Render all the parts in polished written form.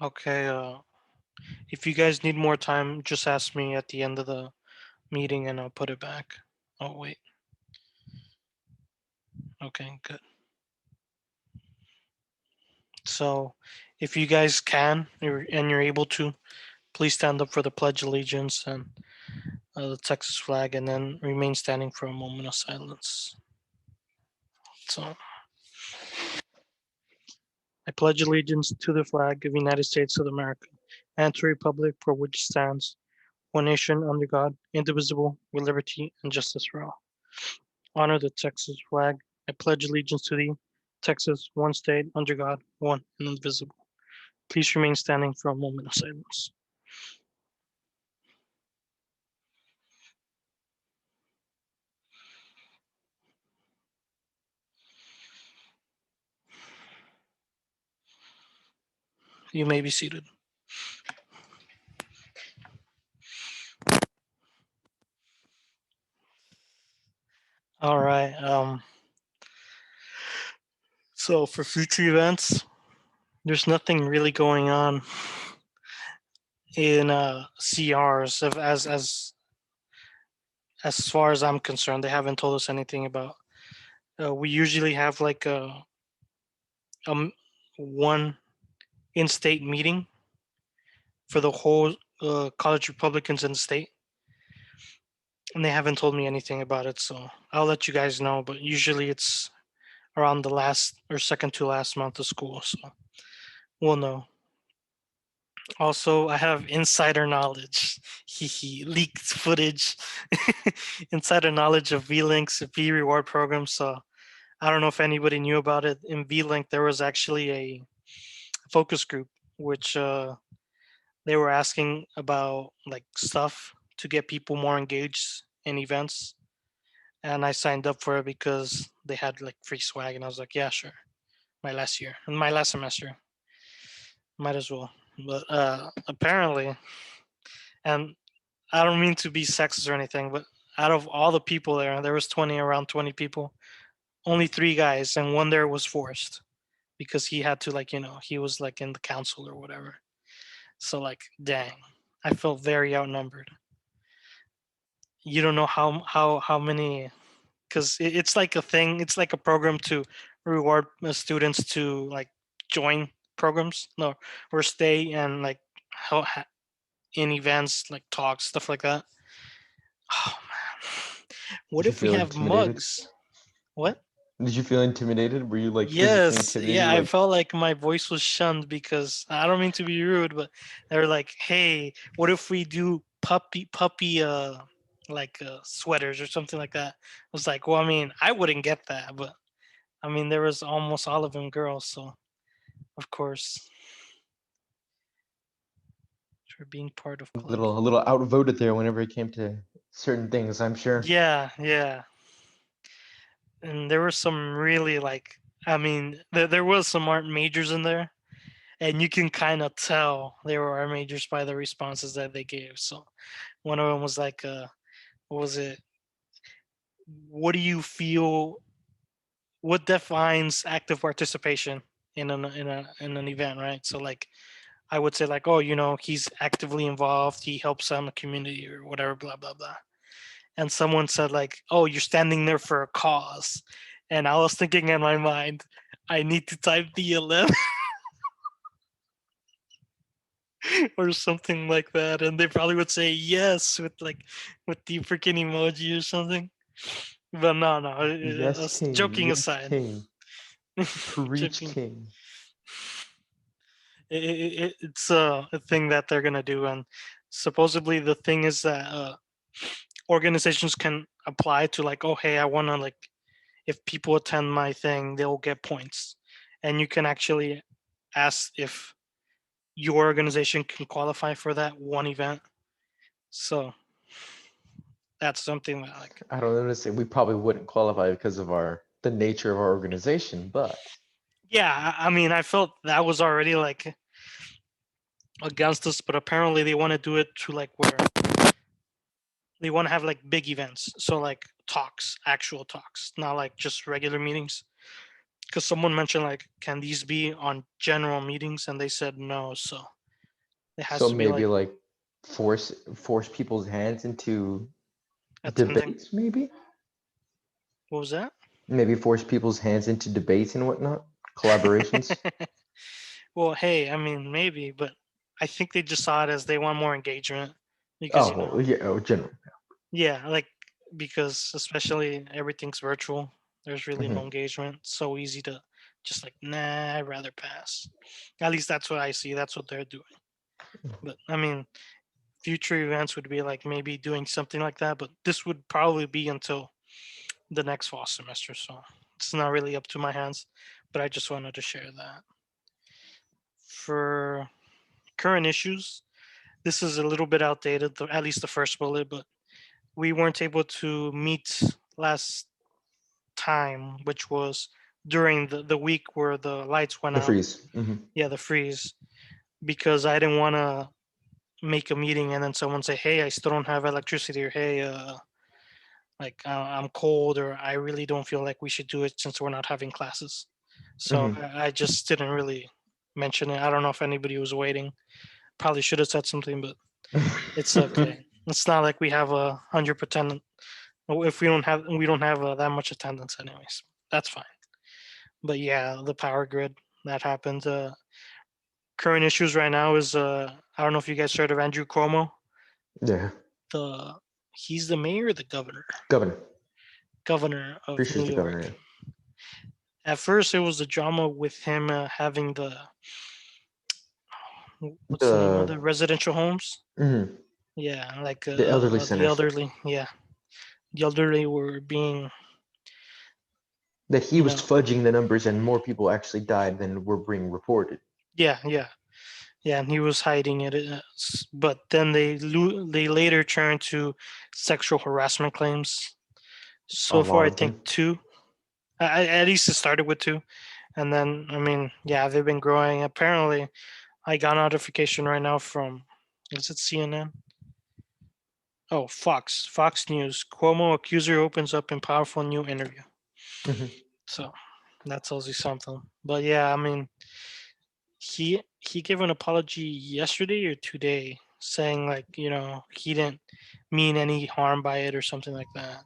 Okay. If you guys need more time, just ask me at the end of the meeting, and I'll put it back. Oh wait. Okay. Good. So, if you guys can and you're able to, please stand up for the Pledge of Allegiance and the Texas flag, and then remain standing for a moment of silence. So, I pledge allegiance to the flag of the United States of America and to the republic for which it stands, one nation under God, indivisible, with liberty and justice for all. Honor the Texas flag. I pledge allegiance to thee, Texas, one state, under God, one and indivisible. Please remain standing for a moment of silence. You may be seated. All right. So for future events, there's nothing really going on in CRs as far as I'm concerned. They haven't told us anything about. We usually have like a one in-state meeting for the whole college Republicans in the state, and they haven't told me anything about it. So I'll let you guys know. But usually it's around the last or second to last month of school, so we'll know. Also, I have insider knowledge. Leaked footage, insider knowledge of V-Link's V reward program. So I don't know if anybody knew about it. In V-Link, there was actually a focus group which they were asking about like stuff to get people more engaged in events, and I signed up for it because they had like free swag, and I was like, yeah, sure. My last semester, might as well. But apparently, and I don't mean to be sexist or anything, but out of all the people there was around 20 people. Only three guys, and one there was forced because he had to he was like in the council or whatever. So like, dang, I felt very outnumbered. You don't know how many, because it's like a thing. It's like a program to reward students to like join programs, no, or stay and like how in events like talks stuff like that. Oh man, what Did you if we feel have intimidated? mugs? What? Did you feel intimidated? Were you like physically Yes, intimidated? yeah, I Like, felt like my voice was shunned because I don't mean to be rude, but they're like, "Hey, what if we do puppy like sweaters or something like that?" I was like, "Well, I mean, I wouldn't get that, but I mean, there was almost all of them girls, so of course, for being part of club." a little outvoted there whenever it came to certain things, I'm sure. Yeah, yeah, and there were some really like, I mean, there was some art majors in there, and you can kind of tell they were art majors by the responses that they gave. So one of them was like, what was it? What do you feel? What defines active participation in an event, right? So like, I would say like, oh, he's actively involved. He helps out in the community or whatever, blah blah blah. And someone said like, oh, you're standing there for a cause. And I was thinking in my mind, I need to type BLM or something like that, and they probably would say yes with the freaking emoji or something. But no, no. Yes, King. Joking Yes, aside, King. Preach, joking. King. It's a thing that they're gonna do, and supposedly the thing is that organizations can apply to like, oh, hey, I want to like, if people attend my thing, they'll get points, and you can actually ask if your organization can qualify for that one event. So that's something that like, I don't understand. We probably wouldn't qualify because of the nature of our organization, but yeah, I mean, I felt that was already like against us, but apparently they want to do it to like where they want to have like big events, so like talks, actual talks, not like just regular meetings. because someone mentioned like, can these be on general meetings, and they said no. So it has So to be maybe like like force people's hands into attending. debates, maybe? What was that? Maybe force people's hands into debates and whatnot, collaborations. Well, hey, I mean, maybe, but I think they just saw it as they want more engagement because, Oh, well, yeah, oh, general. yeah, like because especially everything's virtual, there's really no Hmm. engagement. So easy to just like, nah, I'd rather pass. At least that's what I see. That's what they're doing. But I mean, future events would be like maybe doing something like that, but this would probably be until the next fall semester. So it's not really up to my hands, but I just wanted to share that. For current issues, this is a little bit outdated, at least the first bullet, but we weren't able to meet last time, which was during the week where the lights went The out. freeze. Hmm. Yeah, the freeze, because I didn't want to make a meeting and then someone say, "Hey, I still don't have electricity," or "Hey, like I'm cold," or "I really don't feel like we should do it since we're not having classes." So Hmm. I just didn't really mention it. I don't know if anybody was waiting. Probably should have said something, but it's okay. It's not like we have 100%. If we don't have that much attendance, anyways. That's fine. But yeah, the power grid that happened. Current issues right now is I don't know if you guys heard of Andrew Cuomo. Yeah. The He's the mayor or the governor? Governor. Governor Pretty of sure New it's the York. governor, yeah. At first, it was the drama with him having what's the name of The the residential homes? mhm, Yeah, like the elderly the centers. elderly. Yeah, the elderly were being, That he you was know, fudging the numbers and more people actually died than were being reported. yeah, yeah, yeah, and he was hiding it. But then they later turned to sexual harassment claims. A So far, lot I of think them. two. At least it started with two, and then I mean, yeah, they've been growing. Apparently, I got notification right now from, is it CNN? Oh, Fox News. Cuomo accuser opens up in powerful new interview. Hmm. So that tells you something. But yeah, I mean, he gave an apology yesterday or today, saying like, he didn't mean any harm by it or something like that.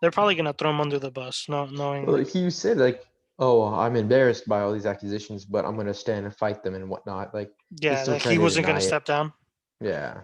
They're probably gonna throw him under the bus, knowing Well, like, he said like, "Oh, I'm embarrassed by all these accusations, but I'm gonna stand and fight them and whatnot." Like he's yeah, still that he trying to wasn't gonna deny it. step down. Yeah.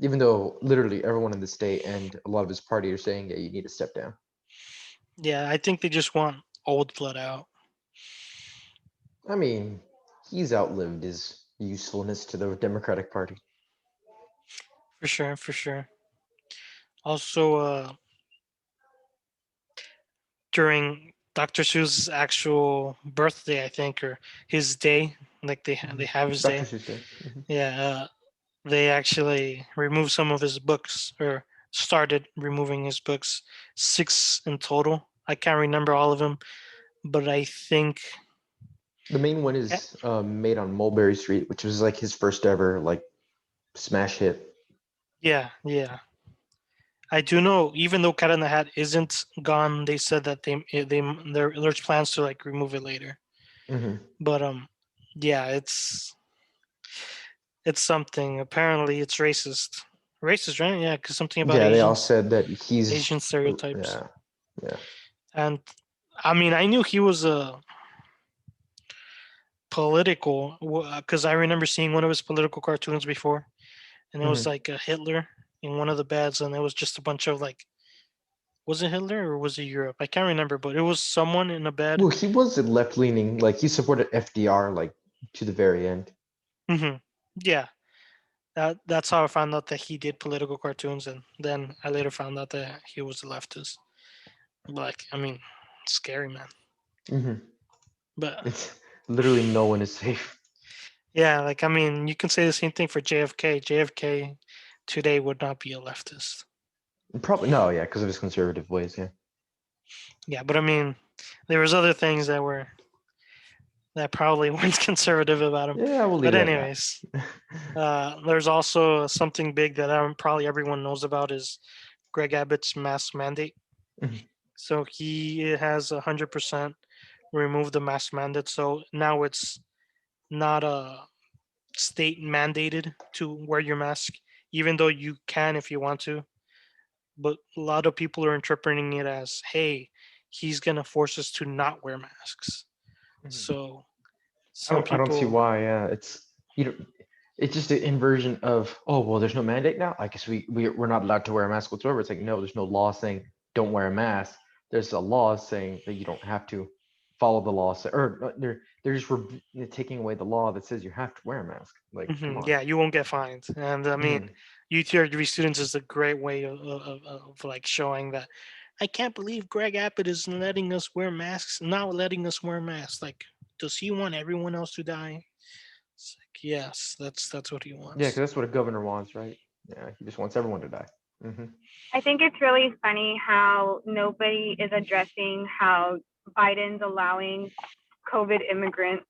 Even though literally everyone in the state and a lot of his party are saying, "Yeah, you need to step down." Yeah, I think they just want old blood out. I mean, he's outlived his usefulness to the Democratic Party. For sure, for sure. Also, during Dr. Seuss's actual birthday, I think, or his day, like they Mhm. have his Dr. day. Seuss Day. Hmm. Yeah, they actually removed some of his books, or started removing his books, six in total. I can't remember all of them, but I think, The main one yeah, is made on Mulberry Street, which was like his first ever like smash hit. yeah, yeah. I do know. Even though Cat in the Hat isn't gone, they said that there's plans to like remove it later. Hmm. But yeah, it's something. Apparently, it's racist. Racist, right? Yeah, because something about Yeah, they all Asians, said that he's Asian stereotypes. yeah, yeah. And I mean, I knew he was a political, because I remember seeing one of his political cartoons before, and it was Hmm. like a Hitler in one of the beds, and it was just a bunch of like, was it Hitler or was it Europe? I can't remember, but it was someone in a bed. Well, he was a left leaning, like he supported FDR like to the very end. Hmm. Yeah, that's how I found out that he did political cartoons, and then I later found out that he was a leftist. Like, I mean, scary man. Hmm. But It's literally no one is safe. yeah, like I mean, you can say the same thing for JFK. JFK today would not be a leftist. Probably no, yeah, because of his conservative ways. Yeah, Yeah, but I mean, there was other things that probably weren't conservative about him. yeah, we'll leave But it at that. anyways, there's also something big that probably everyone knows about is Greg Abbott's mask mandate. Mhm. So he has 100% remove the mask mandate. So now it's not a state mandated to wear your mask, even though you can if you want to. But a lot of people are interpreting it as, hey, he's gonna force us to not wear masks. Mhm. So I some don't see people, why. Yeah, you know, it's just an inversion of, oh well, there's no mandate now. I guess we're not allowed to wear a mask whatsoever. It's like, no, there's no law saying don't wear a mask. There's a law saying that you don't have to follow the law. Or they're just taking away the law that says you have to wear a mask. Like, come on. yeah, you won't get fined. And I mean, Mhm. UTRGV students is a great way of like showing that I can't believe Greg Abbott is letting us wear masks, not letting us wear masks. Like, does he want everyone else to die? It's like, yes, that's what he Yeah, because wants. that's what a governor wants, right? Yeah, he just wants everyone to die. Hmm. I think it's really funny how nobody is addressing how Biden's allowing COVID immigrants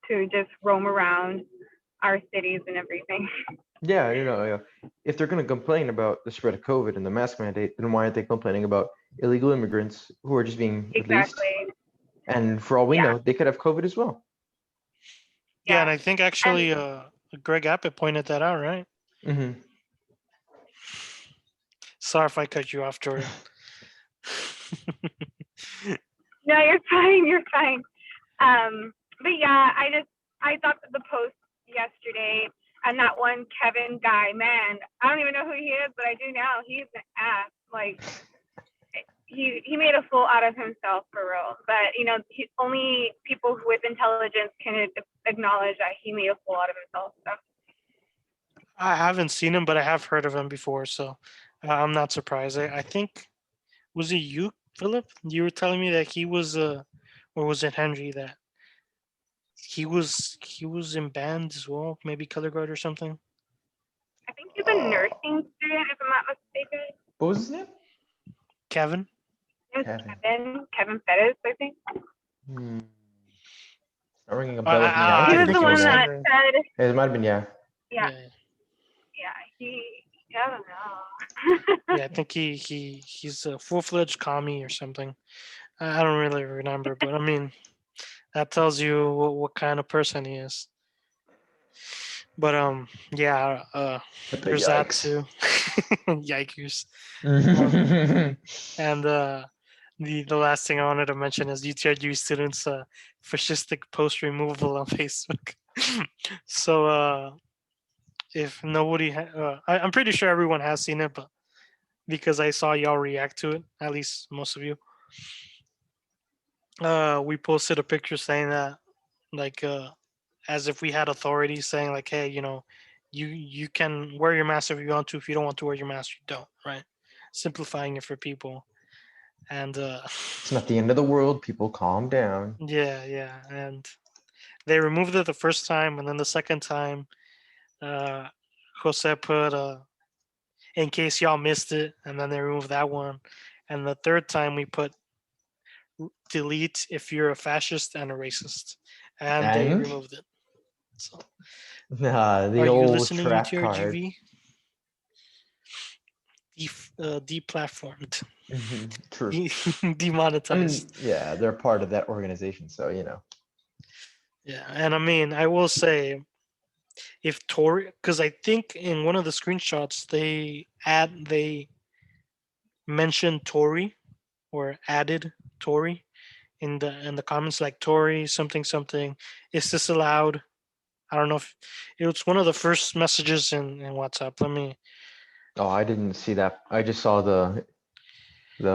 to just roam around our cities and everything. Yeah, if they're going to complain about the spread of COVID and the mask mandate, then why aren't they complaining about illegal immigrants who are just being released? Exactly. And for all we Yeah. know, they could have COVID as well. Yeah, and Yeah. I think And actually Greg Abbott pointed that out, right? Hmm. Sorry if I cut you off, Jordan. no, you're fine. You're fine. But yeah, I thought that the post yesterday and that one Kevin guy, man, I don't even know who he is, but I do now. He's an ass. Like he made a fool out of himself for real. But only people with intelligence can acknowledge that he made a fool out of himself. So. I haven't seen him, but I have heard of him before, so I'm not surprised. I think was it you, Philip? You were telling me that he was, or was it Henry that he was in band as well, maybe color guard or something. I think he's a Uh, nursing student, if I'm not mistaken. what was his name? Kevin. It was Kevin. Kevin Fettis, I think. Hmm. Not ringing a I bell with me. I don't I, I He think was it think the it was one was him. that Henry. said, It might have been, yeah. yeah, Yeah, I don't know. yeah. I think he's a full-fledged commie or something. I don't really remember, but I mean that tells you what kind of person he is. But yeah. There's that Yikes. too. Yikes. Um, Hmm. and the last thing I wanted to mention is UTRU students fascistic post removal on Facebook. So if nobody, I'm pretty sure everyone has seen it, but because I saw y'all react to it, at least most of you, we posted a picture saying that, like, as if we had authority, saying like, hey, you can wear your mask if you want to. If you don't want to wear your mask, you don't. Right? Simplifying it for people. And It's not the end of the world. People, calm down. yeah, and they removed it the first time, and then the second time, uh, Jose put in case y'all missed it, and then they removed that one, and the third time we put delete if you're a fascist and a racist, and they And removed it. So, the are you old listening, trap card. UTRGV? Deplatformed, True. I demonetized. mean, yeah, they're part of that organization, so Yeah, and I mean, I will say if Tory, because I think in one of the screenshots they mentioned Tory or added Tory in the comments, like Tory something something. Is this allowed? I don't know if it was one of the first messages in WhatsApp. Let me. Oh, I didn't see that. I just saw the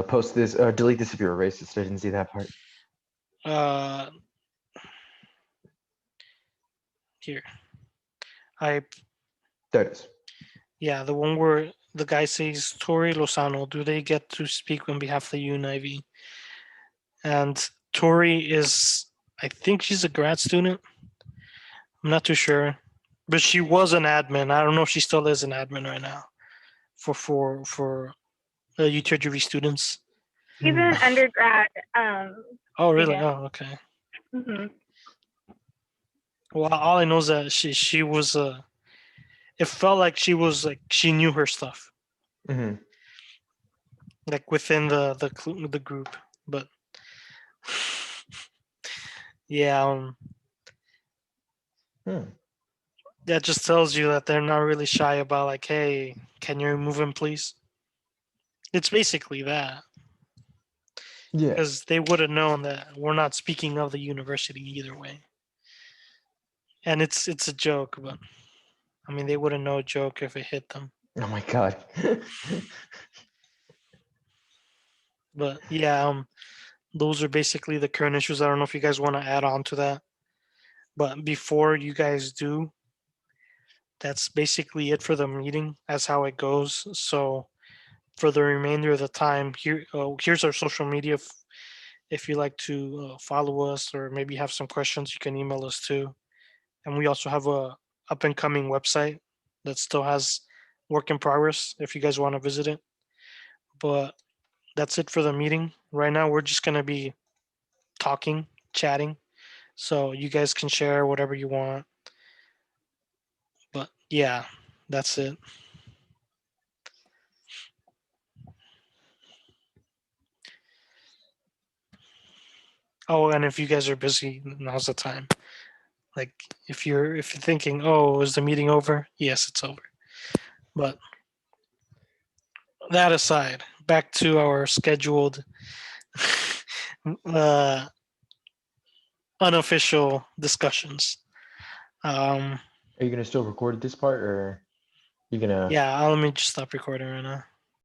post this delete this if you're a racist. I didn't see that part. Uh, here I There it is. yeah, the one where the guy says Tory Lozano. Do they get to speak on behalf of the UNIV? And Tori is, I think she's a grad student. I'm not too sure, but she was an admin. I don't know if she still is an admin right now for UTRGV students. He's an undergrad Oh, really? student. Oh, okay. Hmm. Well, all I know is that she was it felt like she was like she knew her stuff, Hmm. like within the group, but Yeah, that just tells you that they're not really shy about like, hey, can you remove him, please? It's basically that Yeah. because they would have known that we're not speaking of the university either way, and it's a joke, but I mean they wouldn't know a joke if it hit them. Oh my God. But yeah, those are basically the current issues. I don't know if you guys want to add on to that, but before you guys do, that's basically it for the meeting. That's how it goes. So for the remainder of the time, here's our social media. If you like to follow us or maybe have some questions, you can email us too. And we also have a up and coming website that still has work in progress if you guys want to visit it. But that's it for the meeting. Right now, we're just gonna be talking, chatting. So you guys can share whatever you want. But yeah, that's it. Oh, and if you guys are busy, now's the time. Like if you're thinking, oh, is the meeting over? Yes, it's over. But that aside, back to our scheduled uh, unofficial discussions. Um, Are you gonna still record this part, or you gonna? yeah, let me just stop recording right now.